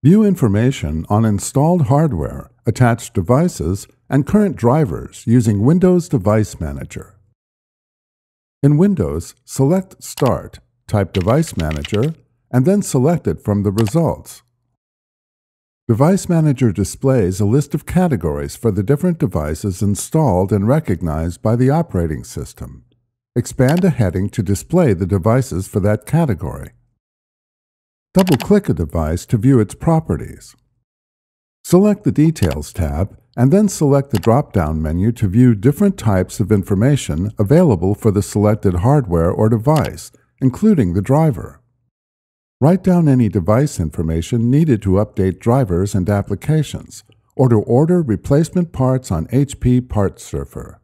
View information on installed hardware, attached devices, and current drivers using Windows Device Manager. In Windows, select Start, type Device Manager, and then select it from the results. Device Manager displays a list of categories for the different devices installed and recognized by the operating system. Expand a heading to display the devices for that category. Double-click a device to view its properties. Select the Details tab, and then select the drop-down menu to view different types of information available for the selected hardware or device, including the driver. Write down any device information needed to update drivers and applications, or to order replacement parts on HP Parts Surfer.